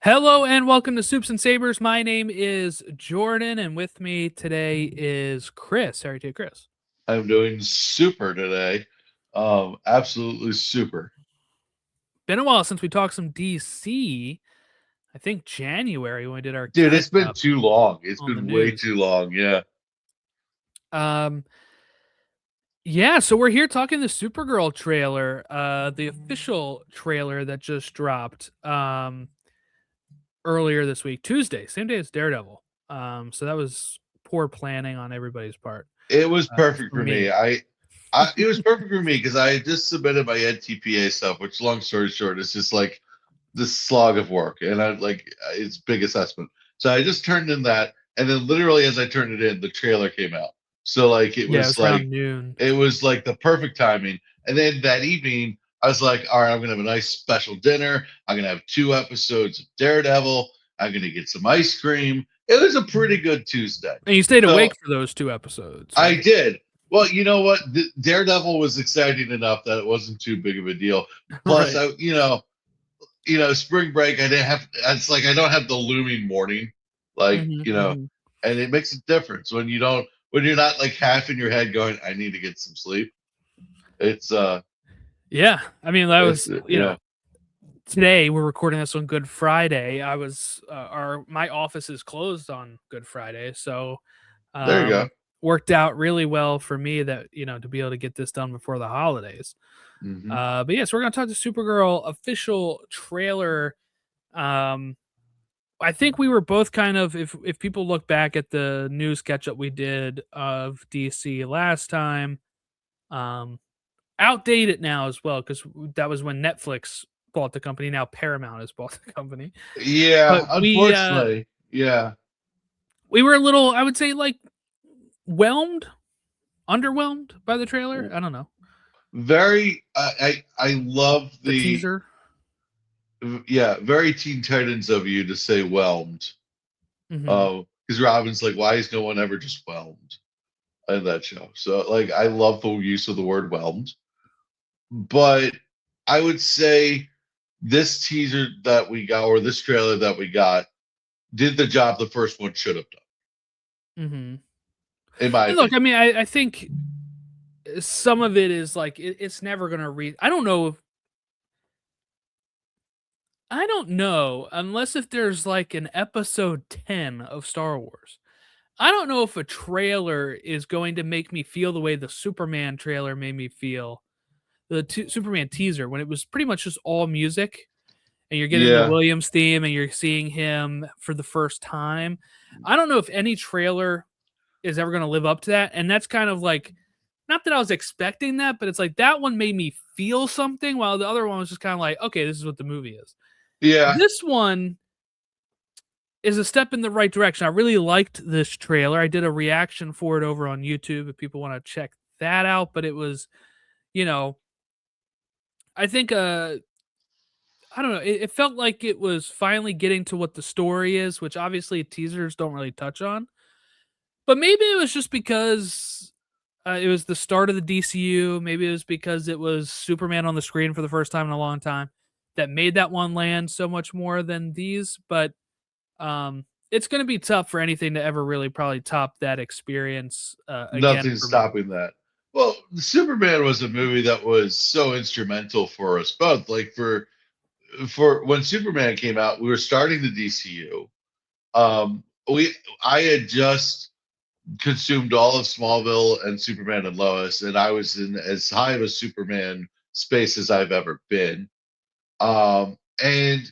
Hello and welcome to Soups and Sabers. My name is Jordan, and with me today is Chris. How are you doing, Chris? I'm doing super today. Absolutely super. Been a while since we talked some DC. I think January when we did our Dude, catch it's been up too long. It's on the been way news. too long. Yeah. Um, yeah, so we're here talking the Supergirl trailer, the official trailer that just dropped earlier this week, Tuesday, same day as Daredevil. So that was poor planning on everybody's part. It was perfect For for me. me. It was perfect for me because I had just submitted my NTPA stuff, which long story short is just like this slog of work. And I like it's big assessment. So I just turned in that, and then literally as I turned it in, the trailer came out. So like Yeah, it was around noon. it was like the perfect timing. And then that evening, I was like, all right, I'm gonna have a nice special dinner. I'm gonna have 2 episodes of Daredevil. I'm gonna get some ice cream. It was a pretty good Tuesday. And you stayed So awake for those 2 episodes, I right? did. Well, you know what? Daredevil was exciting enough that it wasn't too big of a deal. Plus, Right. spring break. I didn't have. It's like I don't have the looming morning, like Mhm, mhm. and it makes a difference when you don't when you're not like half in your head going, I need to get some sleep. It's Yeah, I mean, that it's was yeah. today we're recording this on Good Friday. I was, our my office is closed on Good Friday, so, There you go. worked out really well for me that, to be able to get this done before the holidays. Hmm. But yes, we're gonna talk to Supergirl official trailer. Um, I think we were both kind of, if people look back at the news catch up we did of DC last time, um, outdated now as well because that was when Netflix bought the company. Now Paramount has bought the company, but Yeah, unfortunately, yeah. we were a little, I would say, like whelmed, underwhelmed by the trailer. I don't know, Very. I love the the teaser. yeah, very Teen Titans of you to say whelmed. Hmm. Because Robin's like, why is no one ever just whelmed in that show? So like, I love the use of the word whelmed, but I would say this teaser that we got or this trailer that we got did the job the first one should have done, Hmm. in my And look, I opinion. mean, I think some of it is like it's never gonna read. I don't know if I don't know unless if there's like an episode 10 of Star Wars. I don't know if a trailer is going to make me feel the way the Superman trailer made me feel. The Superman teaser when it was pretty much just all music and you're getting the Yeah, Williams theme and you're seeing him for the first time. I don't know if any trailer is ever going to live up to that. And that's kind of like, not that I was expecting that, but it's like that one made me feel something while the other one was just kind of like, okay, this is what the movie is. yeah, This one is a step in the right direction. I really liked this trailer. I did a reaction for it over on YouTube if people want to check that out, but it was, you know, I think I don't know, it felt like it was finally getting to what the story is, which obviously teasers don't really touch on. But maybe it was just because it was the start of the DCU. Maybe it was because it was Superman on the screen for the first time in a long time that made that one land so much more than these. But it's going to be tough for anything to ever really probably top that experience again nothing's for me. stopping that. Well, Superman was a movie that was so instrumental for us both. Like for when Superman came out, we were starting the DCU. We I had just consumed all of Smallville and Superman and Lois, and I was in as high of a Superman space as I've ever been. And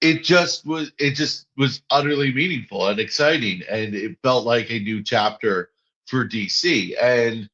it just was utterly meaningful and exciting, and it felt like a new chapter for DC. And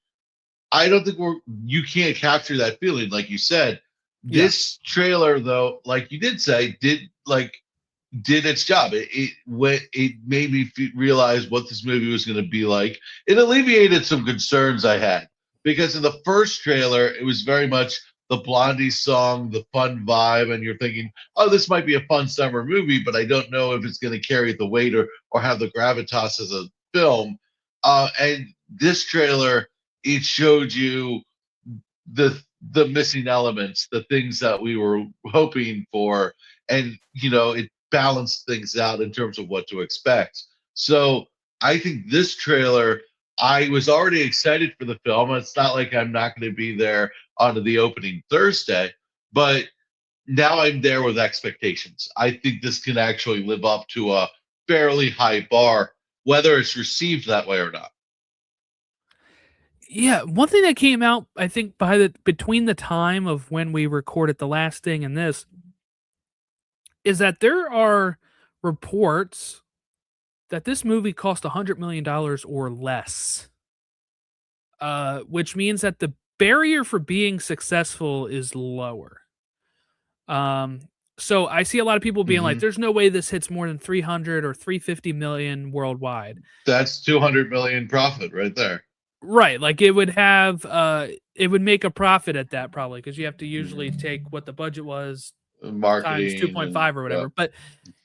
I don't think you can't capture that feeling, like you said. Yeah. This trailer, though, like you did say, did its job. It made me realize what this movie was going to be like. It alleviated some concerns I had because in the first trailer, it was very much the Blondie song, the fun vibe, and you're thinking, oh, this might be a fun summer movie, but I don't know if it's going to carry the weight or have the gravitas as a film. And this trailer, it showed you the missing elements, the things that we were hoping for, and it balanced things out in terms of what to expect. So I think this trailer, I was already excited for the film. It's not like I'm not going to be there on the opening Thursday, but now I'm there with expectations. I think this can actually live up to a fairly high bar, whether it's received that way or not. Yeah, one thing that came out, I think, between the time of when we recorded the last thing and this, is that there are reports that this movie cost $100 million or less, which means that the barrier for being successful is lower. Um, so I see a lot of people being like, Hmm. "There's no way this hits more than 300 or 350 million worldwide." That's 200 million profit right there. Right, like it would make a profit at that probably because you have to usually take what the budget was times Marketing and 2.5 or whatever. But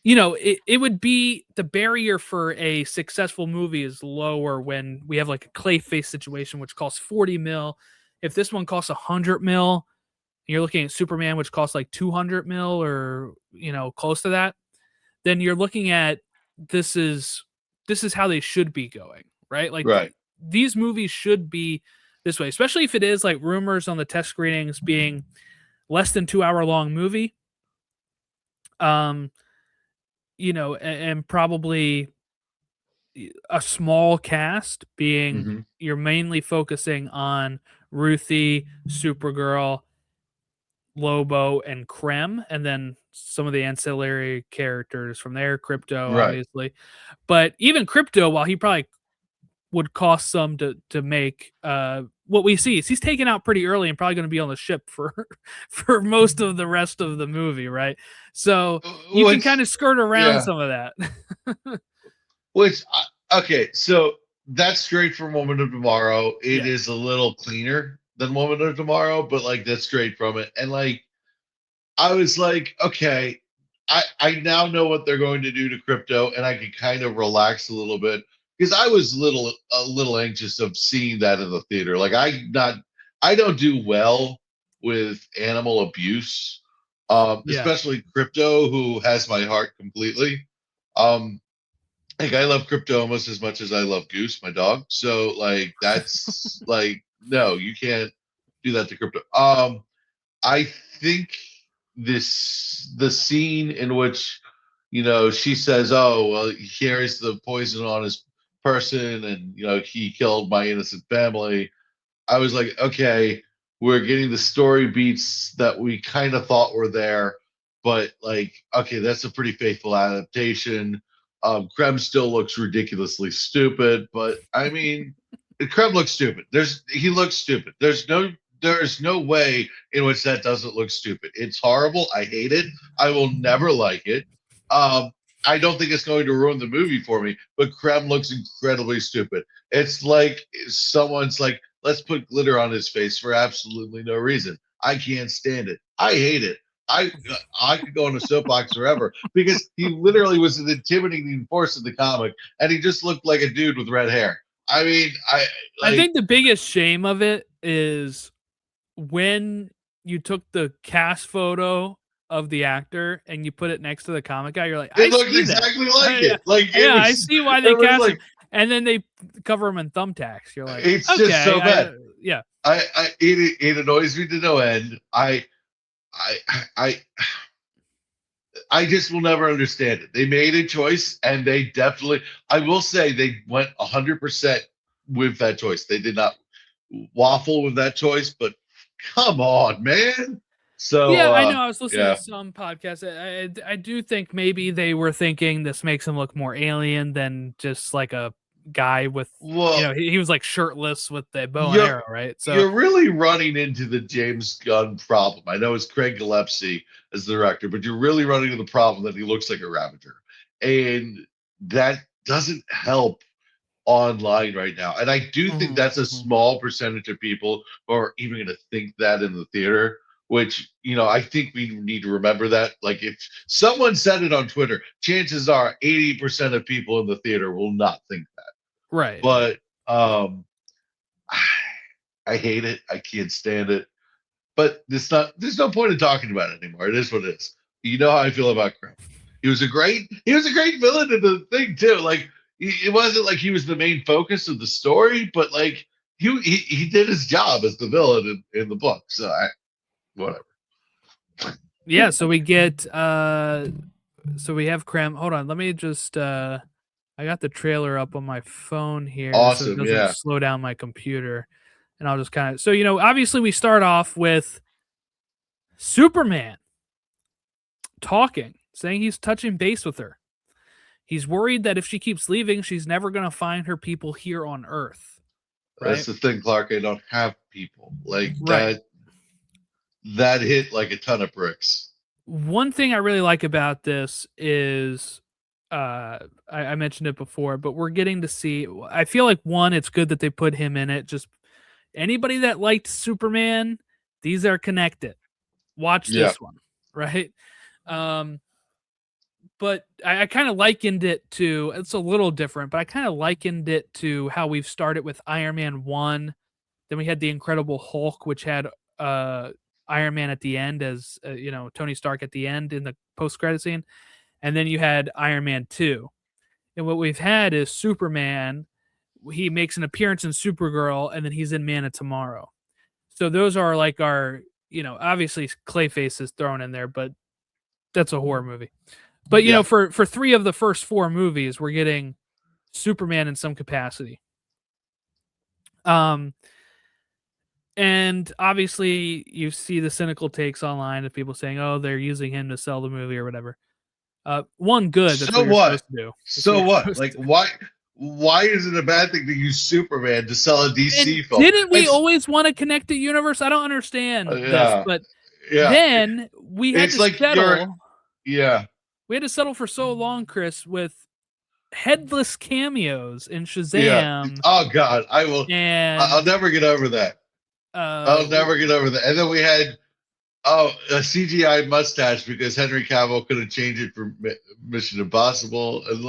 it would be the barrier for a successful movie is lower when we have like a Clayface situation, which costs 40 mil. If this one costs 100 mil, you're looking at Superman, which costs like 200 mil or, close to that, then you're looking at this is this is how they should be going, right? Like right. these movies should be this way, especially if it is like rumors on the test screenings being less than 2 hour long movie. Um, and probably a small cast being Hmm. you're mainly focusing on Ruthie, Supergirl, Lobo, and Krem, and then some of the ancillary characters from there, Crypto, Right. obviously. But even Crypto, while he probably would cost some to make, what we see is he's taken out pretty early and probably going to be on the ship for for most of the rest of the movie, right? So you can kind Which, of skirt around yeah, some of that. okay, so that's straight from Woman of Tomorrow. It Yeah. is a little cleaner than Woman of Tomorrow, but like that's straight from it. And like I was like, okay, I now know what they're going to do to crypto, and I can kind of relax a little bit because I was a little anxious of seeing that in the theater. Like I don't do well with animal abuse, Yeah. especially crypto, who has my heart completely. Um, like I love crypto almost as much as I love Goose, my dog. So like that's like no, you can't do that to crypto. I think the scene in which she says, "Oh, well, he carries the poison on his person, and he killed my innocent family." I was like, okay, we're getting the story beats that we kind of thought were there, but like, okay, that's a pretty faithful adaptation. Krem still looks ridiculously stupid, but I mean, Krem looks stupid. He looks stupid. There's no way in which that doesn't look stupid. It's horrible. I hate it. I will never like it. Um, I don't think it's going to ruin the movie for me, but Krem looks incredibly stupid. It's like someone's like, let's put glitter on his face for absolutely no reason. I can't stand it. I hate it. I I could go on a soapbox forever because he literally was an intimidating force in the comic, and he just looked like a dude with red hair. I mean, I I like think the biggest shame of it is when you took the cast photo of the actor and you put it next to the comic guy, you're like, it "I looked see that." exactly like Yeah. it. Like Yeah, I see why they it was cast him. like And then they cover him in thumbtacks. You're like, it's just "Okay, so bad. yeah." It annoys me to no end. I I I just will never understand it. They made a choice, and they definitely. I will say they went 100% with that choice. They did not waffle with that choice, but come on, man. So Yeah, I know. I was listening to yeah. some podcasts. I do think maybe they were thinking this makes him look more alien than just like a guy with, Well, he was like shirtless with the bow and you're arrow, right? So, you're really running into the James Gunn problem. I know it's Craig Gillespie as the director, but you're really running into the problem that he looks like a Ravager, and that doesn't help online right now. And I do think mhm, that's a mhm. small percentage of people who are even going to think that in the theater, which, I think we need to remember that. Like, if someone said it on Twitter, chances are 80% of people in the theater will not think that. Right, right. But I hate it. I can't stand it. But there's no point in talking about it anymore. It is what it is. You know how I feel about Krim. He was a great villain in the thing too. Like it wasn't like he was the main focus of the story, but like he did his job as the villain in the book. So whatever. Yeah, so we get so we have Krim. Hold on, let me just I got the trailer up on my phone here so it Awesome, doesn't yeah. slow down my computer. And I'll just kind of, so obviously we start off with Superman talking, saying he's touching base with her. He's worried that if she keeps leaving, she's never going to find her people here on Earth. Right? That's the thing, Clark. I don't have people like Right. That hit like a ton of bricks. One thing I really like about this is I mentioned it before, but we're getting to see, I feel like one, it's good that they put him in it. Just anybody that liked Superman, these are connected. Watch this one, right? But I kind of likened it to, it's a little different, but I kind of likened it to how we've started with Iron Man 1. Then we had the Incredible Hulk, which had Iron Man at the end as, Tony Stark at the end in the post-credit scene. And then you had Iron Man 2. And what we've had is Superman. He makes an appearance in Supergirl, and then he's in Man of Tomorrow. So those are like our, obviously Clayface is thrown in there, but that's a horror movie. But for 3 of the first 4 movies, we're getting Superman in some capacity. And obviously you see the cynical takes online of people saying, "Oh, they're using him to sell the movie or whatever." One, good. That's So what you're supposed to do. So what? Like why is it a bad thing to use Superman to sell a DC film? Didn't we always want to connect the universe? I don't understand this, but then we had to settle. We had to settle for so long, Chris, with headless cameos in Shazam. Yeah. Oh God, I'll never get over that. I'll never get over that. And then we had a CGI mustache because Henry Cavill couldn't change it for Mission Impossible, and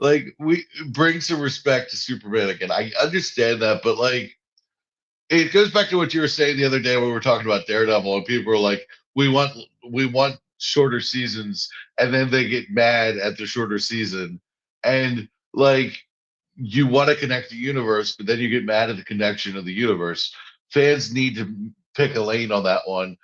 like we bring some respect to Superman again. I understand that, but like it goes back to what you were saying the other day when we were talking about Daredevil, and people were like, we want shorter seasons, and then they get mad at the shorter season, and like you want to connect the universe, but then you get mad at the connection of the universe. Fans need to pick a lane on that one.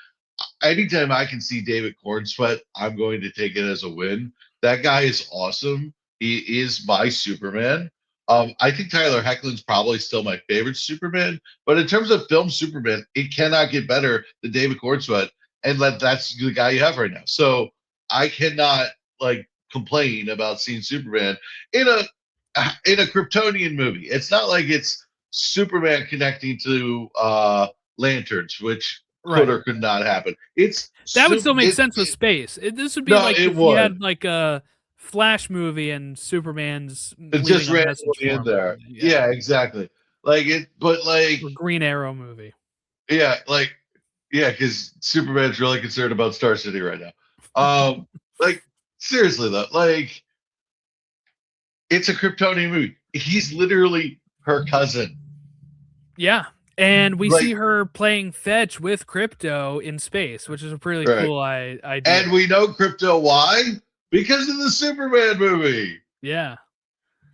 Anytime I can see David Corn sweat, I'm going to take it as a win. That guy is awesome. He is my Superman. I think Tyler Hoechlin's probably still my favorite Superman, but in terms of film Superman, it cannot get better than David Cornsweet, and that's the guy you have right now. So I cannot like complain about seeing Superman in a Kryptonian movie. It's not like it's Superman connecting to lanterns, which could or could not happen. That would still make sense with space. This would be like if you had like a Flash movie and Superman's just randomly in there. Yeah, exactly. Like it, but like a Green Arrow movie. Yeah, because Superman's really concerned about Star City right now. Like seriously though, like it's a Kryptonian movie. He's literally her cousin. Yeah. And we see her playing fetch with Krypto in space, which is a pretty cool idea. And we know Krypto why? Because of the Superman movie. Yeah.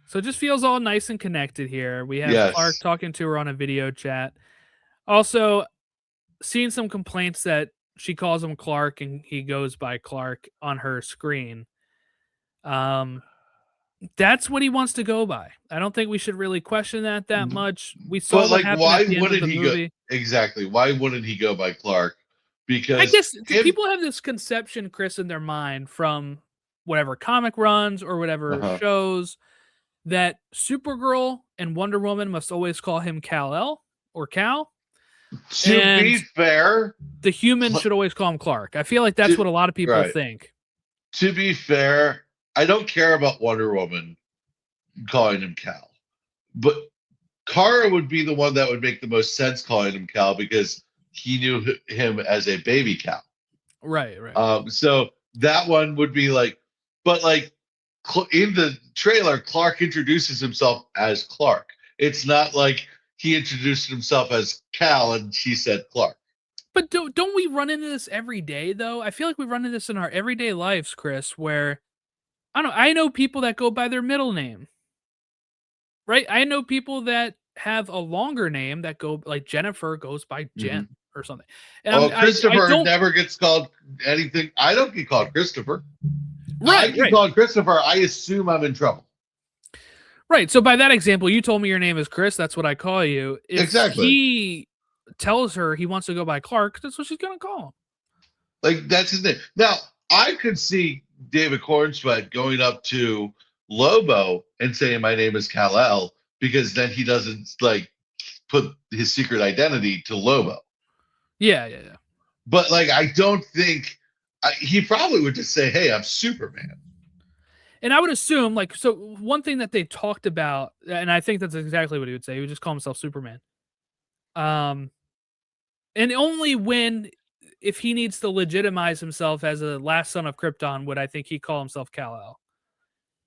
So it just feels all nice and connected here. We have Clark talking to her on a video chat. Also, seeing some complaints that she calls him Clark and he goes by Clark on her screen. That's what he wants to go by. I don't think we should really question that much. We saw what happened at the end of the movie. Go? Exactly. Why wouldn't he go by Clark? Because I guess people have this conception, Chris, in their mind from whatever comic runs or whatever shows that Supergirl and Wonder Woman must always call him Kal-El or Cal. To be fair, the human should always call him Clark. I feel like that's what a lot of people think. To be fair, I don't care about Wonder Woman calling him Cal, but Kara would be the one that would make the most sense calling him Cal because he knew him as a baby Cal. Right. So that one would be like, but like in the trailer, Clark introduces himself as Clark. It's not like he introduced himself as Cal and she said Clark. But don't we run into this every day though? I feel like we run into this in our everyday lives, Chris, where I know people that go by their middle name, right? I know people that have a longer name that go like Jennifer goes by Hmm. Jen or something. And Oh, I Christopher don't never gets called anything. I don't get called Christopher. I right, get right. called Christopher. I assume I'm in trouble. Right. So by that example, you told me your name is Chris, that's what I call you. If Exactly. he tells her he wants to go by Clark, that's what she's gonna call him. Like that's his name. Now I could see David Cornsweet going up to Lobo and saying my name is Kal-El because then he doesn't like put his secret identity to Lobo. Yeah, yeah, yeah. But like I don't think he probably would just say, "Hey, I'm Superman." And I would assume, like, so one thing that they talked about, and I think that's exactly what he would say. He would just call himself Superman. Um, and only when, if he needs to legitimize himself as a last son of Krypton, would I think he call himself Kal-El.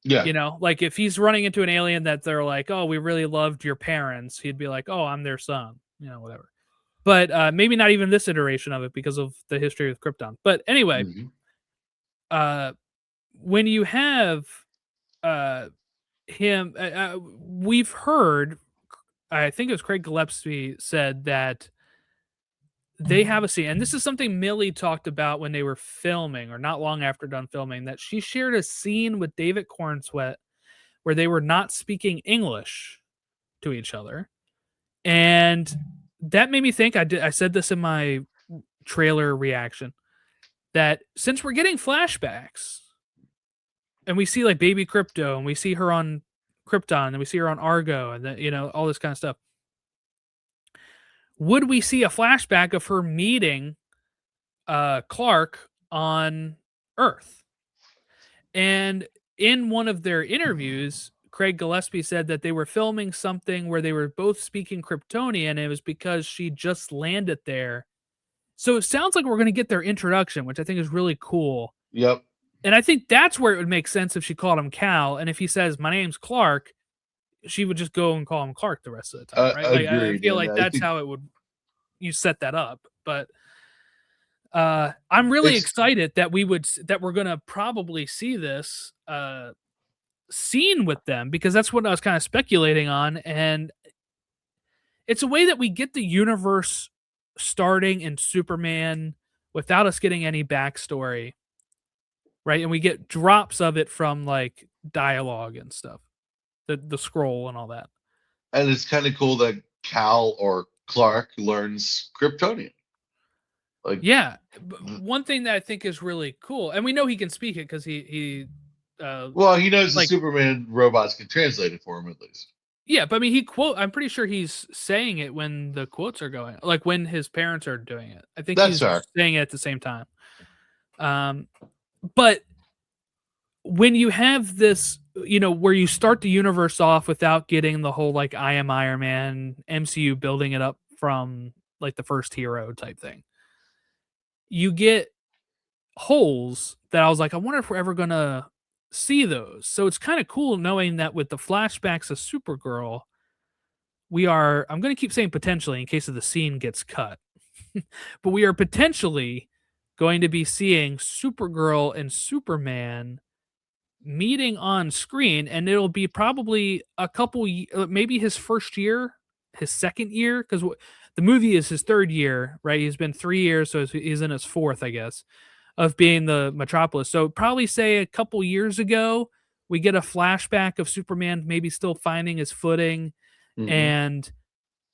Yeah. You know, like if he's running into an alien that they're like, "Oh, we really loved your parents," he'd be like, "Oh, I'm their son," you know, whatever. But maybe not even this iteration of it because of the history of Krypton. But anyway, Hmm. uh, when you have uh, him, we've heard, I think it was Craig Gillespie said that they have a scene, and this is something Millie talked about when they were filming, or not long after done filming, that she shared a scene with David Cornsweet where they were not speaking English to each other, and that made me think. I said this in my trailer reaction that since we're getting flashbacks and we see like baby Crypto and we see her on Krypton and we see her on Argo and then, you know, all this kind of stuff. Would we see a flashback of her meeting Clark on Earth? And in one of their interviews, Craig Gillespie said that they were filming something where they were both speaking Kryptonian, and it was because she just landed there. So it sounds like we're going to get their introduction, which I think is really cool. Yep. And I think that's where it would make sense if she called him Cal, and if he says, "My name's Clark," she would just go and call him Clark the rest of the time, right? Like, I Agreed. feel And like I that's think how it would, you set that up. But I'm really it's excited that that we're gonna probably see this scene with them, because that's what I was kind of speculating on, and it's a way that we get the universe starting in Superman without us getting any backstory, right? And we get drops of it from like dialogue and stuff, the scroll and all that. and it's kind of cool that Cal or Clark learns Kryptonian. Like, Yeah, one thing that I think is really cool, and we know he can speak it because he well, he knows the like, Superman robots can translate it for him at least. yeah, but I mean he quote. I'm pretty sure he's saying it when the quotes are going, like when his parents are doing it. I think That's he's fair. saying it at the same time. Um, but when you have this, you know, where you start the universe off without getting the whole like I am Iron Man MCU building it up from like the first hero type thing, you get holes that I was like, I wonder if we're ever gonna see those. So it's kind of cool knowing that with the flashbacks of Supergirl, we are, I'm gonna keep saying potentially in case of the scene gets cut, but we are potentially going to be seeing Supergirl and Superman meeting on screen, and it'll be probably a couple maybe his first year, his second year, because the movie is his third year, right? He's been 3 years, so he's in his fourth, I guess, of being the Metropolis. So probably say a couple years ago, we get a flashback of Superman maybe still finding his footing Hmm. and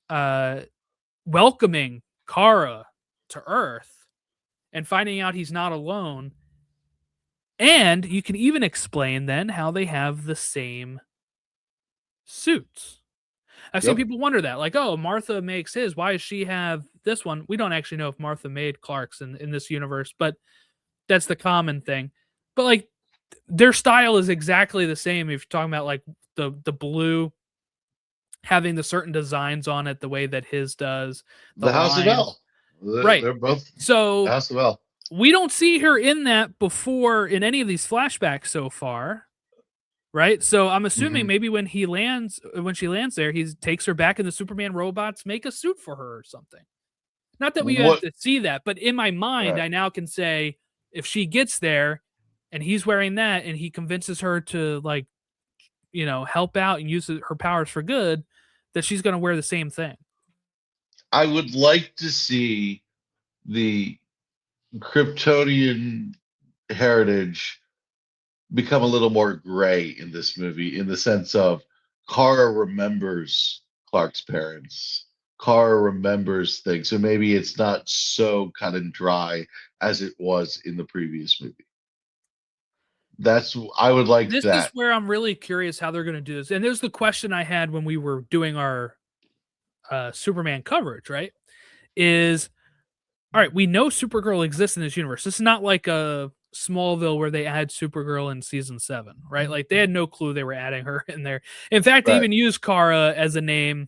uh welcoming Kara to Earth and finding out he's not alone. And you can even explain then how they have the same suits. I've seen Yep. people wonder that, like, oh, Martha makes his. Why does she have this one? We don't actually know if Martha made Clark's in this universe, but that's the common thing. But like their style is exactly the same. If you're talking about like the blue having the certain designs on it, the way that his does, the The House of lines. L. Right. They're both the So House of L. we don't see her in that before in any of these flashbacks so far. Right? So I'm assuming Hmm. maybe when she lands there, he takes her back and the Superman robots make a suit for her or something. Not that we have What? to see that, but in my mind, Right. I now can say if she gets there and he's wearing that and he convinces her to like, help out and use her powers for good, that she's going to wear the same thing. I would like to see the Kryptonian heritage become a little more gray in this movie, in the sense of Kara remembers Clark's parents. Kara remembers things, so maybe it's not so cut and dry as it was in the previous movie. That's I would like This is that. where I'm really curious how they're going to do this. And there's the question I had when we were doing our Superman coverage, right? Is all right, we know Supergirl exists in this universe. This is not like a Smallville where they add Supergirl in season 7, right? Like they had no clue they were adding her in there. In fact, they Right. even used Kara as a name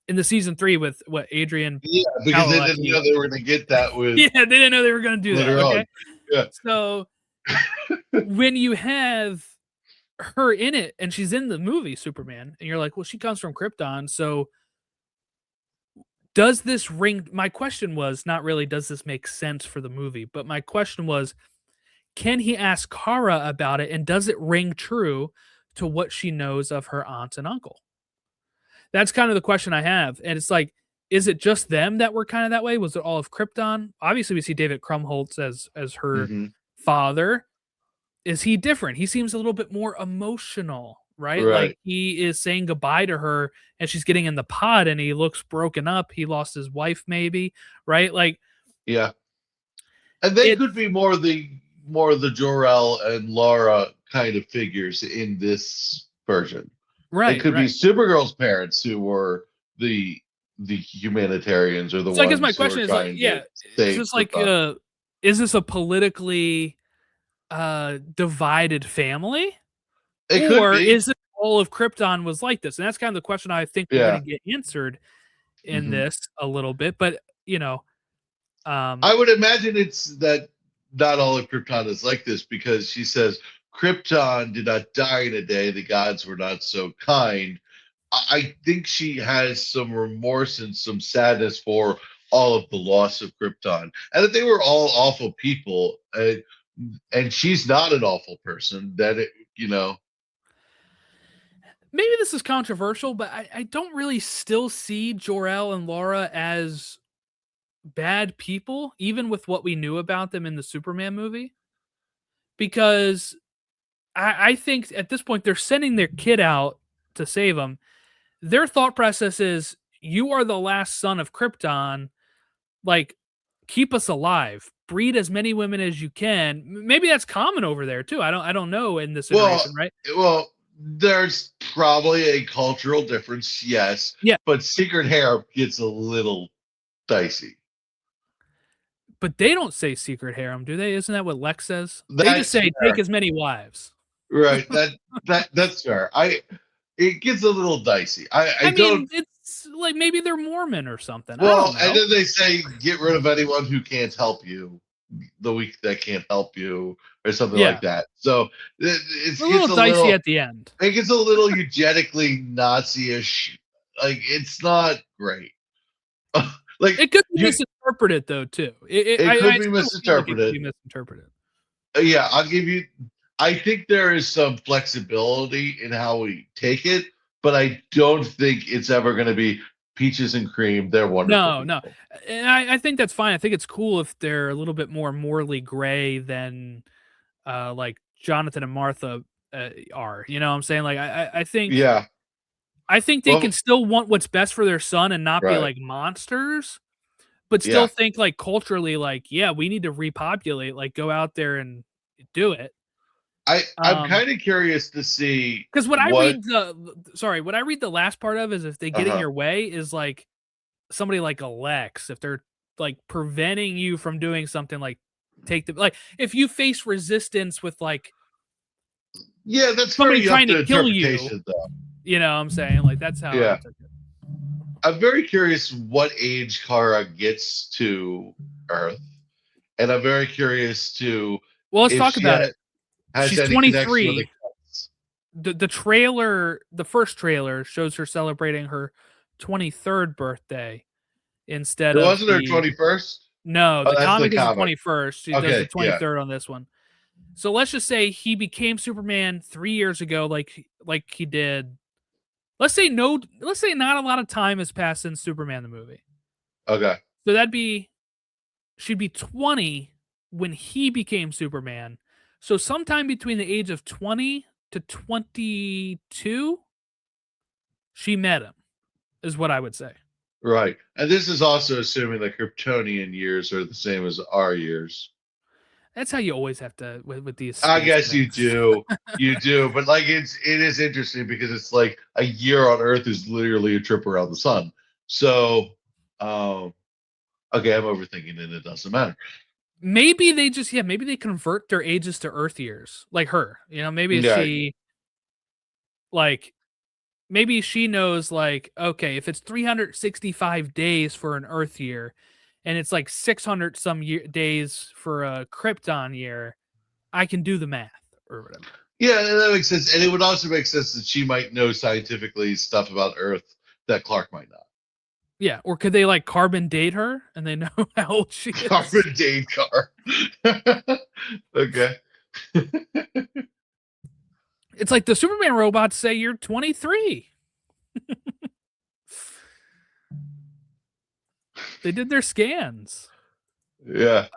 in the season 3 with what Adrian Yeah, because they didn't Padalecki. know they were going to get that with Yeah, they didn't know they were going to do that. later Okay, on. Yeah. so when you have her in it and she's in the movie Superman, and you're like, well, she comes from Krypton, so does this ring? My question was not really does this make sense for the movie, but my question was, can he ask Kara about it, and does it ring true to what she knows of her aunt and uncle? That's kind of the question I have, and it's like, is it just them that were kind of that way? Was it all of Krypton? Obviously, we see David Krumholtz as her Hmm. father. Is he different? He seems a little bit more emotional, right? Like Right. he is saying goodbye to her and she's getting in the pod and he looks broken up. He lost his wife, maybe, right? Like Yeah. And they it, could be more the Jor-El and Laura kind of figures in this version. It right, could be right. Supergirl's parents who were the humanitarians, or the So I guess my ones who are question is like, trying to yeah, is save this like, Krypton. is this a politically divided family? It could Or be. is it all of Krypton was like this? And that's kind of the question I think we're going Yeah. to get answered in Hmm. this a little bit. But, um, I would imagine it's that not all of Krypton is like this, because she says Krypton did not die in a day. The gods were not so kind. I think she has some remorse and some sadness for all of the loss of Krypton, and if they were all awful people, and she's not an awful person, then maybe this is controversial, but I don't really still see Jor-El and Laura as bad people, even with what we knew about them in the Superman movie. Because I think at this point they're sending their kid out to save them. Their thought process is, you are the last son of Krypton. Like, keep us alive. Breed as many women as you can. Maybe that's common over there too. I don't know in this well, iteration, right? well, there's probably a cultural difference, yes, Yeah, but secret hair gets a little dicey. but they don't say secret harem, do they? Isn't that what Lex says? They just That's say take fair, as many wives. right? That's fair. It gets a little dicey. I I don't. mean, it's like maybe they're Mormon or something. I don't Well, and know. then they say get rid of anyone who can't help you, the weak that can't help you, or something Yeah, like that. So a little gets a dicey little at the end. it gets a little eugenically Nazi-ish. Like, it's not great. Like, It could be you, misinterpreted though too. it I could be still feel like it could misinterpreted. be misinterpreted. Yeah, I'll give you. I think there is some flexibility in how we take it, but I don't think it's ever going to be peaches and cream. They're wonderful No, no, people. and I think that's fine. I think it's cool if they're a little bit more morally gray than like Jonathan and Martha are. You know what I'm saying? Like Yeah. I think they can Well, still want what's best for their son and not be right. like monsters, but still Yeah. think like culturally, like, yeah, we need to repopulate, like go out there and do it. I'm kind of curious to see Because what I what. read what I read the last part of is if they get in Uh-huh. your way is like somebody like a Lex, if they're like preventing you from doing something, like take the like if you face resistance with like Yeah, that's somebody very up trying to to kill you, interpretation, though. you know what I'm saying? Like that's how I Yeah. took it. I'm very curious what age Kara gets to Earth, and I'm very curious to Well, let's if talk she about it. has She's any connection with the 23. cats. The trailer, the first trailer shows her celebrating her 23rd birthday. instead It of wasn't her the 21st. no, Oh, the that's the comic is the comic. 21st. She does the Okay, yeah. 23rd on this one. So let's just say he became Superman 3 years ago, like he did. Let's say not a lot of time has passed since Superman the movie. Okay. So she'd be 20 when he became Superman. So sometime between the age of 20 to 22, she met him, is what I would say. Right. And this is also assuming that Kryptonian years are the same as our years. That's how you always have to with these I space guess you things. do. You do. But like it is interesting because it's like a year on Earth is literally a trip around the sun. So okay, I'm overthinking it, it doesn't matter. Maybe they just maybe they convert their ages to Earth years, like her. Maybe Yeah. like maybe she knows like, okay, if it's 365 days for an Earth year, and it's like 600 some days for a Krypton year, I can do the math or whatever. Yeah, that makes sense. And it would also make sense that she might know scientifically stuff about Earth that Clark might not. Yeah, or could they like carbon date her and they know how old she is? Carbon date car. Okay. It's like the Superman robots say you're 23. They did their scans. Yeah.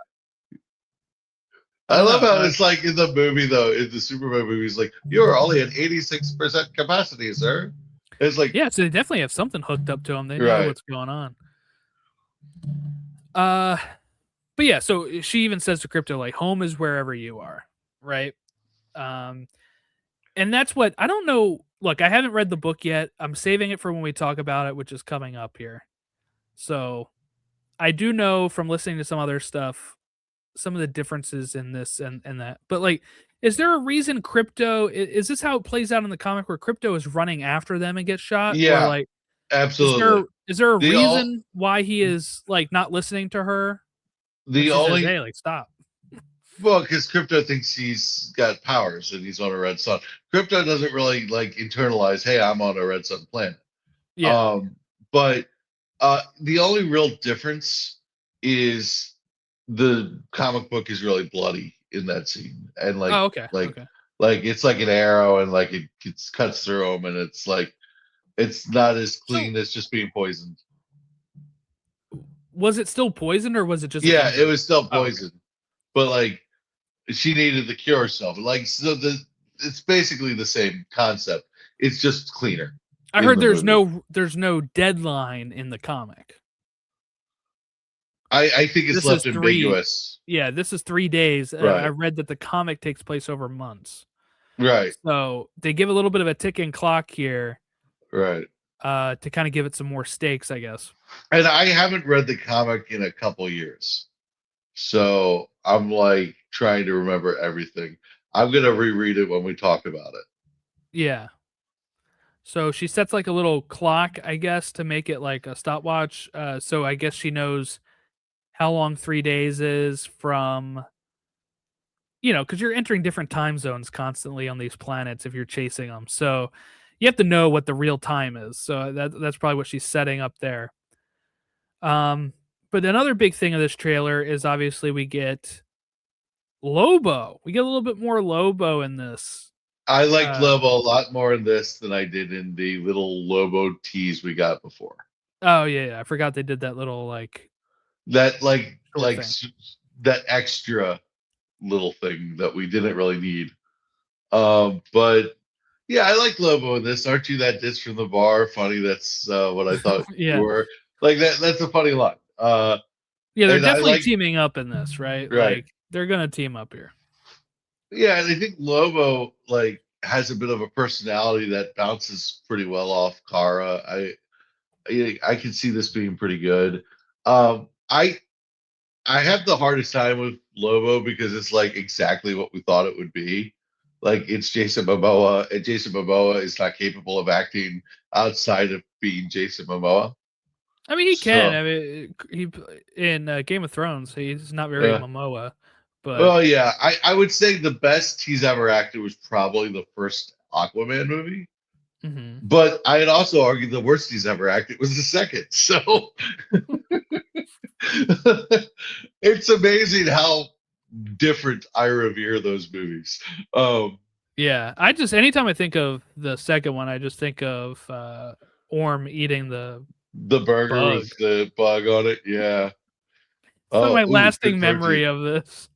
I I don't love know. how it's like in the movie though, in the Superman movie, it's like, you're only at 86% capacity, sir. It's like Yeah, so they definitely have something hooked up to them. They know right. what's going on. Uh, but yeah, so she even says to Crypto like, "Home is wherever you are," right? Um, and that's what I don't know. Look, I haven't read the book yet. I'm saving it for when we talk about it, which is coming up here. So I do know from listening to some other stuff, some of the differences in this and that. But like, is there a reason Crypto is this how it plays out in the comic where Crypto is running after them and gets shot? Or Yeah, like absolutely. is there a The all reason why he is like not listening to her when the she says, only "Hey, like stop"? well, because Crypto thinks he's got powers and he's on a red sun. Crypto doesn't really like internalize, hey, I'm on a red sun planet. Yeah. But the only real difference is the comic book is really bloody in that scene, and Oh, okay. like Okay. like it's like an arrow, and like it cuts through him, and it's like it's not as So clean as just being poisoned. was it still poisoned or was it just an Yeah, it injury? was still Oh, okay. poisoned, but like she needed the cure herself. Like so, it's basically the same concept. It's just cleaner I in heard the movie. there's no deadline in the comic. I think it's This is left 3 ambiguous. Yeah, this is 3 days. I Right, read that the comic takes place over months. right, So, they give a little bit of a ticking clock here, right. to kinda give it some more stakes, I guess. And I haven't read the comic in a couple years. So I'm like trying to remember everything. I'm gonna reread it when we talk about it. Yeah. So, she sets, like, a little clock, I guess, to make it like a stopwatch, so I guess she knows how long 3 days is from because you're entering different time zones constantly on these planets if you're chasing them. So, you have to know what the real time is. So, that's probably what she's setting up there. Um, but another big thing of this trailer is obviously we get Lobo. We get a little bit more Lobo in this. I liked Uh, Lobo a lot more in this than I did in the little Lobo tease we got before. oh yeah, I forgot they did that little like That short thing. that extra little thing that we didn't really need. But yeah, I like Lobo in this. Aren't you that ditch from the bar? Funny. That's what I thought you Yeah, were. Like that. That's a funny line. yeah, they're And I definitely like teaming up in this, right? right. Like they're gonna team up here. Yeah, and I think Lobo like has a bit of a personality that bounces pretty well off Kara. I can see this being pretty good. Um, I I have the hardest time with Lobo because it's like exactly what we thought it would be. Like it's Jason Momoa, and Jason Momoa is not capable of acting outside of being Jason Momoa. I mean, he can. So, I mean, he in Game of Thrones, he's not very uh, Momoa, but well, yeah, I would say the best he's ever acted was probably the first Aquaman movie. Mhm. But I had also argued the worst he's ever acted was the second. So it's amazing how different I revere those movies. Yeah, I just anytime I think of the second one, I just think of Orm eating the the burger bug. with the bug on it, yeah. It's like my Ooh, lasting good memory protein. of this.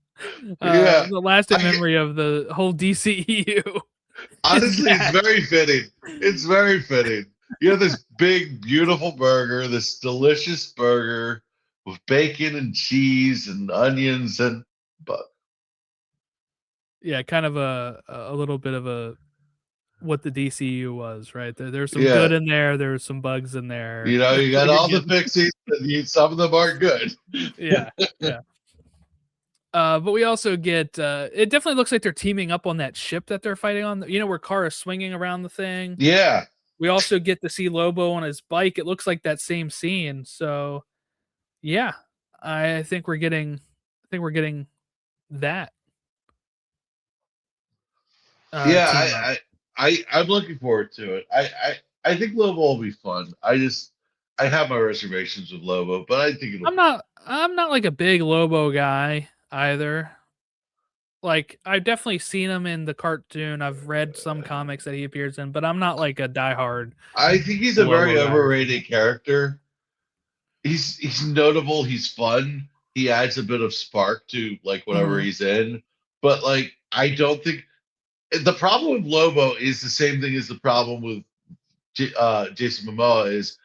Yeah, The lasting I memory of the whole DCEU is honestly, it's that. very fitting. It's very fitting. You have this big, beautiful burger, this delicious burger with bacon and cheese and onions and bug. Yeah, kind of a little bit of a what the DCU was, right? There's some Yeah, good in there. There's some bugs in there. you That's got what you're all the getting. fixies, and some of them aren't good. Yeah, yeah. But we also get. It definitely looks like they're teaming up on that ship that they're fighting on. You know where Kara's swinging around the thing. Yeah, We also get to see Lobo on his bike. It looks like that same scene. So yeah, I think we're getting. I think we're getting that yeah. team up. I'm looking forward to it. I think Lobo will be fun. I have my reservations with Lobo, but I think it'll I'm be fun. not. I'm not like a big Lobo guy either. Like I've definitely seen him in the cartoon. I've read some comics that he appears in, but I'm not like a diehard I think he's a very Lobo guy or anything. overrated character. He's notable. He's fun. He adds a bit of spark to like whatever Mhm. he's in. But like, I don't think the problem with Lobo is the same thing as the problem with Jason Momoa is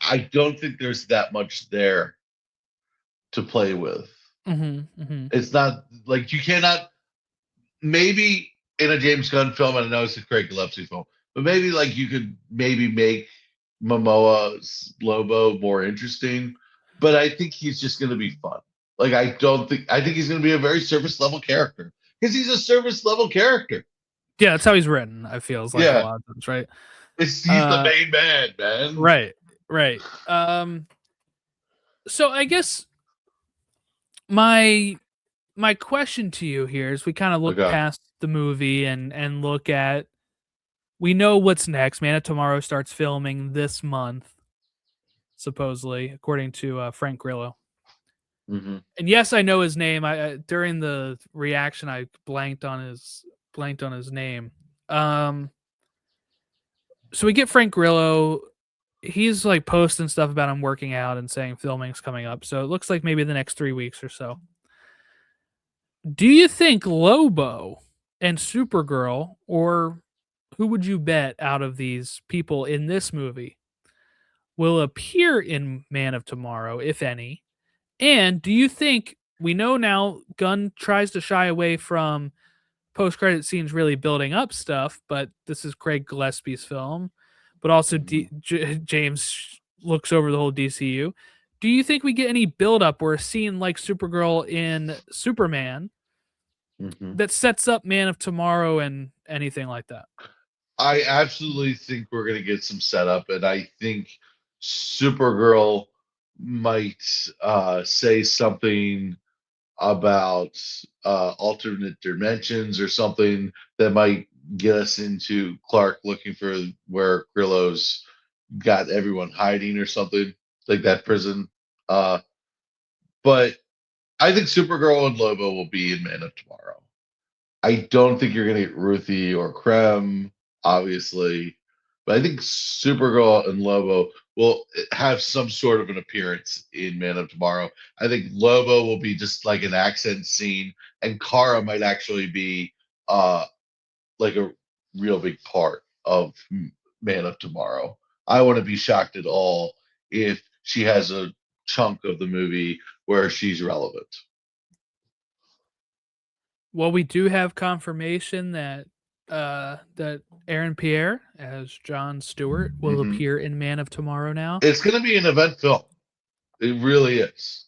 I don't think there's that much there to play with. Mhm. Mhm. It's not like you cannot maybe in a James Gunn film, and I know it's a Craig Gillespie film, but maybe like you could maybe make Momoa's Lobo more interesting. But I think he's just going to be fun. Like I think he's going to be a very service level character because he's a service level character. Yeah, that's how he's written. I feels like a Yeah, lot of times, right? he's the Uh, main man, man. right, right. So I guess my my question to you here is we kind of look Okay. past the movie and look at we know what's next. Man of Tomorrow starts filming this month, supposedly, according to Frank Grillo. Hmm. And yes, I know his name. I during the reaction, I blanked on his name. Um, so we get Frank Grillo. He's like posting stuff about him working out and saying filming's coming up. So it looks like maybe the next 3 weeks or so. Do you think Lobo and Supergirl, or who would you bet out of these people in this movie, will appear in Man of Tomorrow, if any? And do you think we know now Gunn tries to shy away from post credit scenes really building up stuff, but this is Craig Gillespie's film, but also James looks over the whole DCU. Do you think we get any build up or a scene like Supergirl in Superman Hmm. that sets up Man of Tomorrow and anything like that? I absolutely think we're going to get some setup, and I think Supergirl might say something about alternate dimensions or something that might get us into Clark looking for where Grillo's got everyone hiding or something like that prison. Uh, but I think Supergirl and Lobo will be in Man of Tomorrow. I don't think you're going to get Ruthie or Krem, obviously, but I think Supergirl and Lobo will have some sort of an appearance in Man of Tomorrow. I think Lobo will be just like an accent scene, and Kara might actually be like a real big part of Man of Tomorrow. I wouldn't be shocked at all if she has a chunk of the movie where she's relevant. Well, we do have confirmation that that Aaron Pierre as John Stewart will Hmm. appear in Man of Tomorrow now. It's going to be an event film. It really is.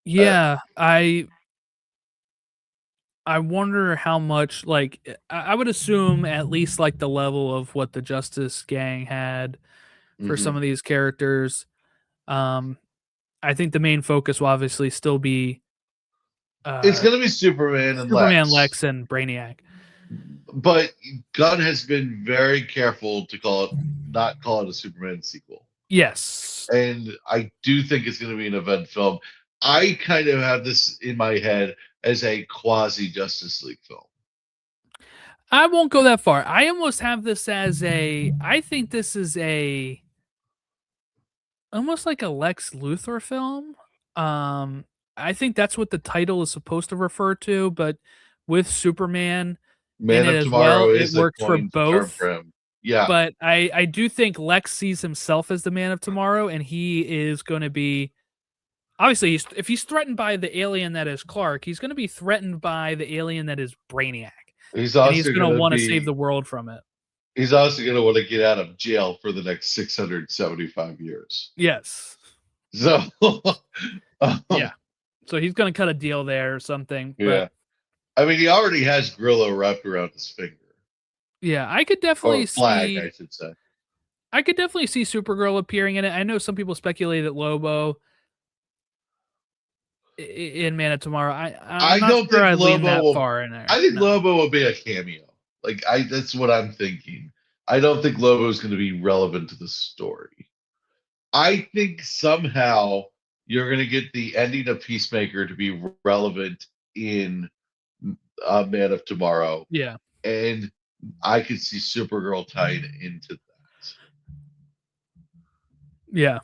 Uh, Yeah, I wonder how much like I would assume at least like the level of what the Justice Gang had for some mhm. of these characters. Um, I think the main focus will obviously still be It's uh going to be Superman and Superman, Lex. Lex, and Brainiac. But Gunn has been very careful to not call it a Superman sequel. Yes. And I do think it's going to be an event film. I kind of have this in my head as a quasi Justice League film. I won't go that far. I almost have this as I think this is almost like a Lex Luthor film. Um, I think that's what the title is supposed to refer to, but with Superman in Man it of as well, Tomorrow it is a works for coined term both. for him. Yeah. But I do think Lex sees himself as the Man of Tomorrow, and he is going to be obviously if he's threatened by the alien that is Clark, he's going to be threatened by the alien that is Brainiac, He's and he's also going going to to want to save be the world from it. he's also going to want to get out of jail for the next 675 years. Yes. So Yeah. So he's going to cut a deal there or something. yeah. But I mean, he already has Grillo wrapped around his finger. yeah, I could Or definitely flag, see I should say. I could definitely see Supergirl appearing in it. I know some people speculate that Lobo in Man of Tomorrow. I'm I not don't sure think I'd lean Lobo that will. far in there. I think No. Lobo will be a cameo. Like that's what I'm thinking. I don't think Lobo is going to be relevant to the story. I think somehow you're going to get the ending of Peacemaker to be relevant in Man of Tomorrow, Yeah. and I could see Supergirl tied into that Yeah.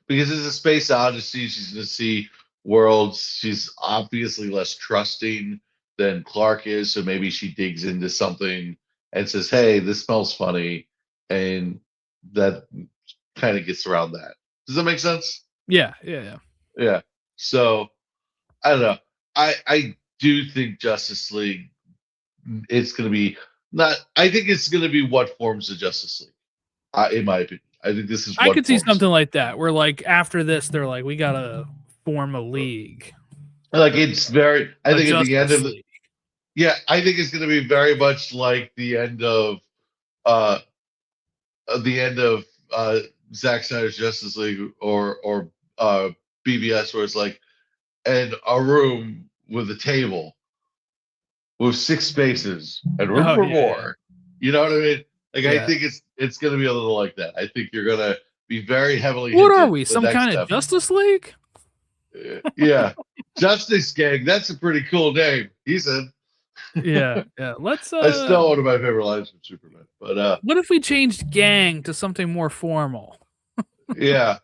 because it's a space odyssey. She's going to see worlds. She's obviously less trusting than Clark is, so maybe she digs into something and says, "Hey, this smells funny," and that kind of gets around that. Does that make sense? Yeah. Yeah. Yeah. Yeah. So I don't know. I do think Justice League. It's going to be not. I think it's going to be what forms the Justice League. In my opinion, I think this is I what could see forms something it. like that where like after this they're like we got to form a league. Like it's very. I A think at the end Justice of the. League. Yeah, I think it's going to be very much like uh the end of Zack Snyder's Justice League or BVS, where it's like in a room with a table with six spaces and room Oh for yeah, yeah. more. You know what I mean? Like I Yeah. think it's going to be a little like that. I think you're going to be very heavily What are hinted we? the Some next kind of step. Justice League? Yeah, Justice Gang. That's a pretty cool name. He said. Yeah, yeah. Let's That's still one of my favorite lines from Superman. But what if we changed gang to something more formal? yeah,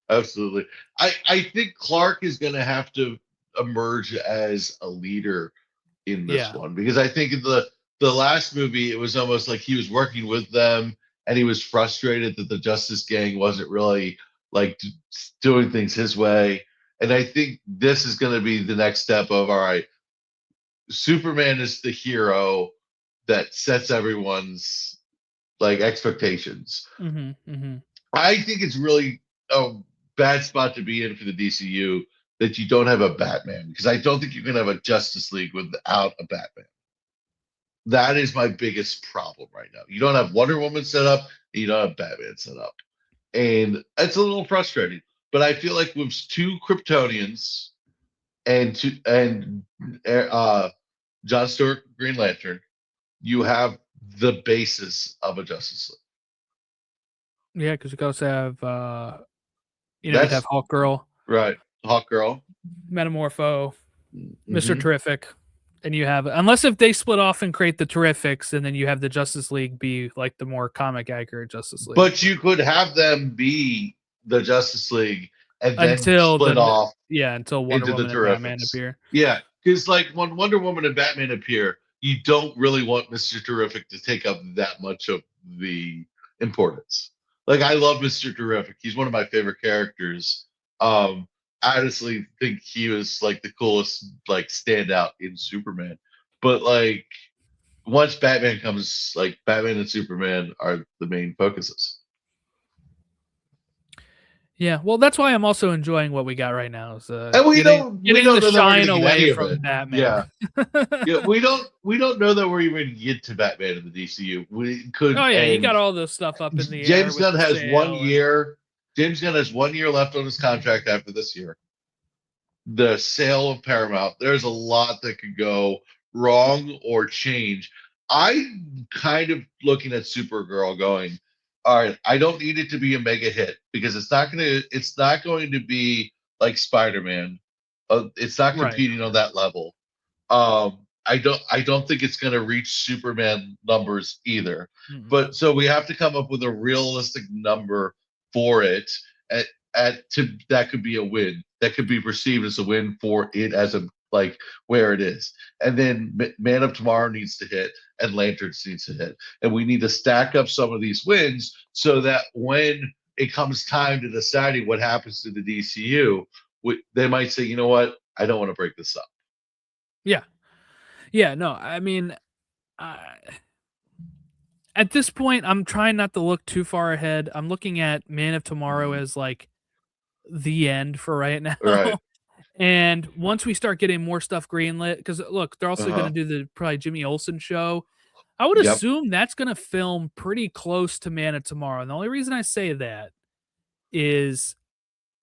absolutely. I think Clark is going to have to emerge as a leader in this Yeah. one because I think in the last movie it was almost like he was working with them and he was frustrated that the Justice Gang wasn't really like doing things his way. And I think this is going to be the next step of all right, Superman is the hero that sets everyone's like expectations. Mhm. Mhm. I think it's really a bad spot to be in for the DCU that you don't have a Batman because I don't think you can have a Justice League without a Batman. That is my biggest problem right now. You don't have Wonder Woman set up, and you don't have Batman set up, and it's a little frustrating. But I feel like with two Kryptonians and John Stewart Green Lantern, you have the basis of a Justice League. Yeah, because you could also have you'd have That's Hawk Girl, right, Hawk Girl. Metamorpho, Mr. Mm-hmm. Terrific. And you have unless if they split off and create the Terrifics, and then you have the Justice League be like the more comic accurate Justice League. But you could have them be the Justice League and then Until split off until Wonder into the Woman and Batman Terrifics. appear. Yeah, because like when Wonder Woman and Batman appear, you don't really want Mr. Terrific to take up that much of the importance. Like I love Mr. Terrific. He's one of my favorite characters. I honestly think he was like the coolest like standout in Superman. But like once Batman comes, like Batman and Superman are the main focuses. Yeah, well, that's why I'm also enjoying what we got right now. Is And we getting don't the know that we're shine gonna get away any of from it. Batman. Yeah. Yeah, we don't know that we're even get to Batman in the DCU. We could Oh yeah, you got and all this stuff up in the air James with Gunn the has one sale. year. James Gunn has 1 year left on his contract after this year. The sale of Paramount, there's a lot that could go wrong or change. I'm kind of looking at Supergirl going, all right, I don't need it to be a mega hit because it's not going to be like Spider-Man. It's not Right. competing on that level. I don't think it's going to reach Superman numbers either. Mm-mm. But so we have to come up with a realistic number for it at that could be a win. That could be perceived as a win for it as a like where it is. And then Man of Tomorrow needs to hit and Lanterns needs to hit. And we need to stack up some of these wins so that when it comes time to deciding what happens to the DCU, they might say, you know what, I don't want to break this up. Yeah. Yeah. No, I mean, uh, at this point, I'm trying not to look too far ahead. I'm looking at Man of Tomorrow as like the end for right now. Right. And once we start getting more stuff greenlit, because look, they're also going to Uh-huh. do the probably Jimmy Olsen show. I would Yep. assume that's going to film pretty close to Man of Tomorrow. And the only reason I say that is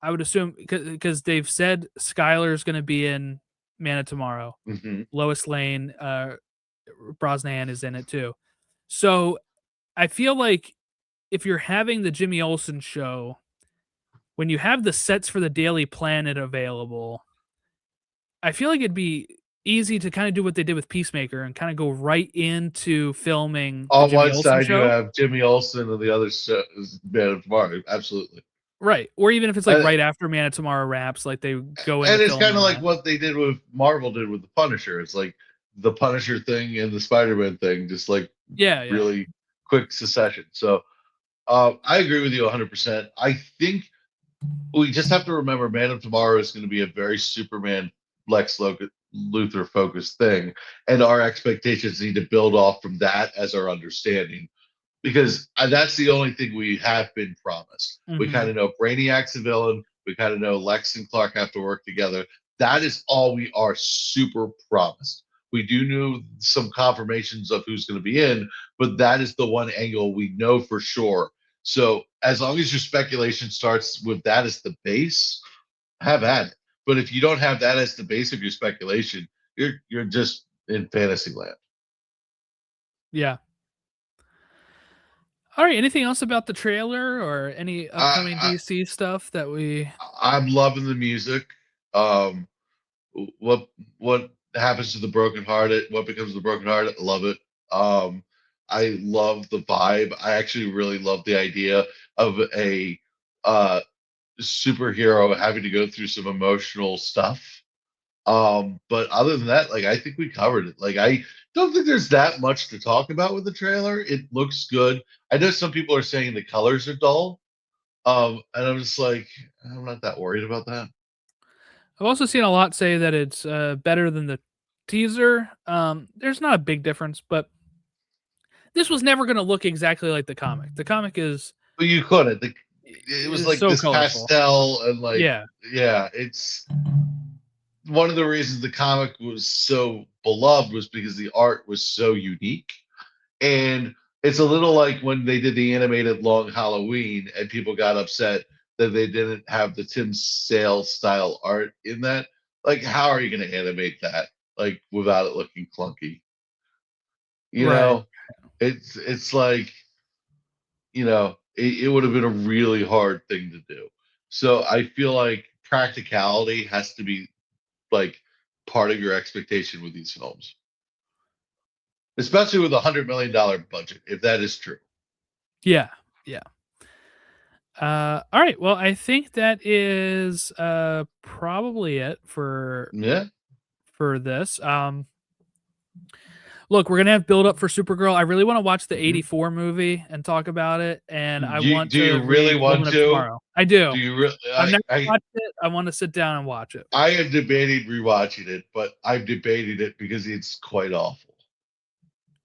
I would assume because they've said Skylar's going to be in Man of Tomorrow. Mm-hmm. Lois Lane, Brosnan is in it too. So I feel like if you're having the Jimmy Olsen show, when you have the sets for the Daily Planet available, I feel like it'd be easy to kind of do what they did with Peacemaker and kind of go right into filming the On Jimmy one Olsen side, you show. have Jimmy Olsen, and the other is Man of Tomorrow. Absolutely. Right. Or even if it's like And, right after Man of Tomorrow wraps, like they go into and it's kind filming of like that. what they did with Marvel did with the Punisher. It's like the Punisher thing and the Spider-Man thing, just like Yeah, yeah. really quick succession. So I agree with you 100%. I think we just have to remember Man of Tomorrow is going to be a very Superman Lex Luthor focused thing, and our expectations need to build off from that as our understanding because that's the only thing we have been promised. We Mhm. kind of know Brainiac's a villain. We kind of know Lex and Clark have to work together. That is all we are super promised. We do know some confirmations of who's going to be in, but that is the one angle we know for sure. So as long as your speculation starts with that as the base, have at it. But if you don't have that as the base of your speculation, you're just in fantasy land. Yeah. All right, anything else about the trailer or any upcoming I, DC stuff that we I'm loving the music. Um, what what happens to the brokenhearted? What becomes the brokenhearted? Love it. I love the vibe. I actually really love the idea of a uh, superhero having to go through some emotional stuff. But other than that, like I think we covered it. Like I don't think there's that much to talk about with the trailer. It looks good. I know some people are saying the colors are dull. And I'm just like, I'm not that worried about that. I've also seen a lot say that it's better than the teaser. There's not a big difference, but this was never going to look exactly like the comic. The comic But you couldn't. It was is like so this colorful. pastel and like, Yeah. yeah, it's one of the reasons the comic was so beloved was because the art was so unique. And it's a little like when they did the animated Long Halloween and people got upset that they didn't have the Tim Sale style art in that. Like, how are you going to animate that like without it looking clunky? You Right. know, it's like it would have been a really hard thing to do. So I feel like practicality has to be like part of your expectation with these films, especially with $100 million budget, if that is true. Yeah. Yeah. All right. Well, I think that is probably it Yeah. for this. Look, we're gonna have build up for Supergirl. I really want to watch the Mhm. '84 movie and talk about it, and I Do want do you to really read want Woman of to? Tomorrow. I do. Do you really? I've never watched it. I want to sit down and watch it. I am debating rewatching it, but I'm debating it because it's quite awful.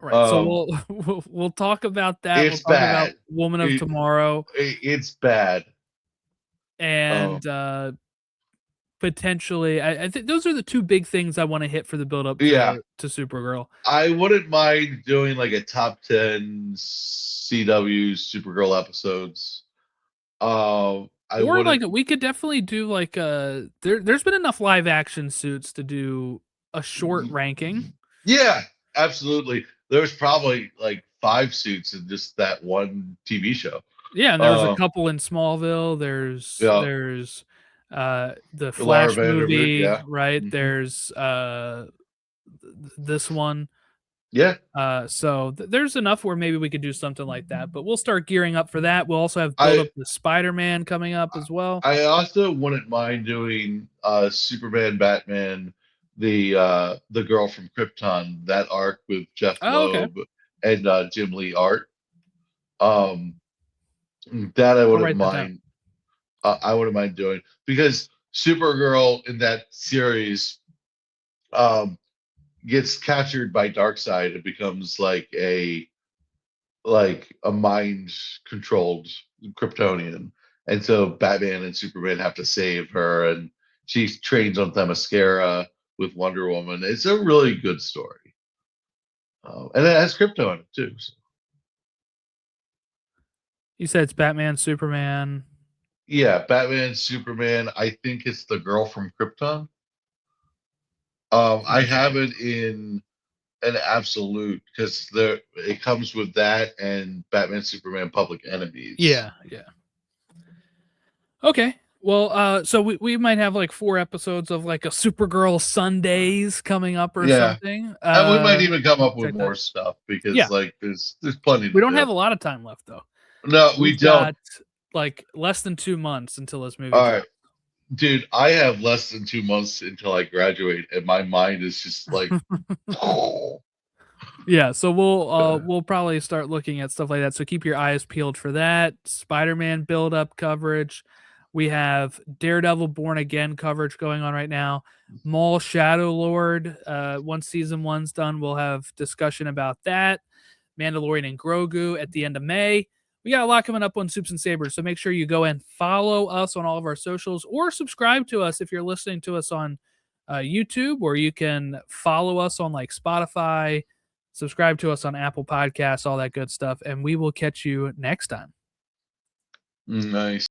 Right. So Um, we'll talk about that. We'll it's talk about bad. Woman of It, Tomorrow it's bad. and potentially I think those are the two big things I want to hit for the build up Yeah, to Supergirl. I wouldn't mind doing like a top 10 CW Supergirl episodes. I Or like wouldn't. we could definitely do like there's been enough live action suits to do a short ranking. Yeah, absolutely. there was probably like 5 suits in just that one TV show. Yeah, and there was a couple in Smallville. Yeah, The Laura Flash Vanderbeek. movie, Yeah, right? hmm There's this one. yeah. So there's enough where maybe we could do something like that, but we'll start gearing up for that. We'll also have build I up the Spider-Man coming up as well. I also wouldn't mind doing Superman, Batman, the girl from Krypton, that arc with Jeff Oh, okay. Loeb and Jim Lee Art. Um, that I I'll wouldn't write that down. mind. I wouldn't mind doing because Supergirl in that series um, gets captured by Darkseid and becomes like a mind controlled Kryptonian. And so Batman and Superman have to save her, and she trains on Themyscira with Wonder Woman. It's a really good story. And it has crypto in it too. So. You said it's Batman, Superman. Yeah, Batman, Superman. I think it's the girl from Krypton. I have it in an absolute because there it comes with that and Batman, Superman, Public Enemies. Yeah, yeah. Okay. Well, so we might have like 4 episodes of like a Supergirl Sundays coming up or Yeah, something. and we might even come We'll up with check that. more stuff because Yeah. like there's plenty We to don't do. have a lot of time left though. No, we We've don't. got like less than 2 months until this movie All drops. right, dude. I have less than 2 months until I graduate, and my mind is just like. Yeah, so we'll probably start looking at stuff like that. So keep your eyes peeled for that. Spider-Man build up coverage. We have Daredevil Born Again coverage going on right now. Maul Shadow Lord. Once season 1's done, we'll have discussion about that. Mandalorian and Grogu at the end of May. We got a lot coming up on Soups and Sabers, so make sure you go and follow us on all of our socials or subscribe to us if you're listening to us on YouTube, or you can follow us on like Spotify, subscribe to us on Apple Podcasts, all that good stuff, and we will catch you next time. Nice.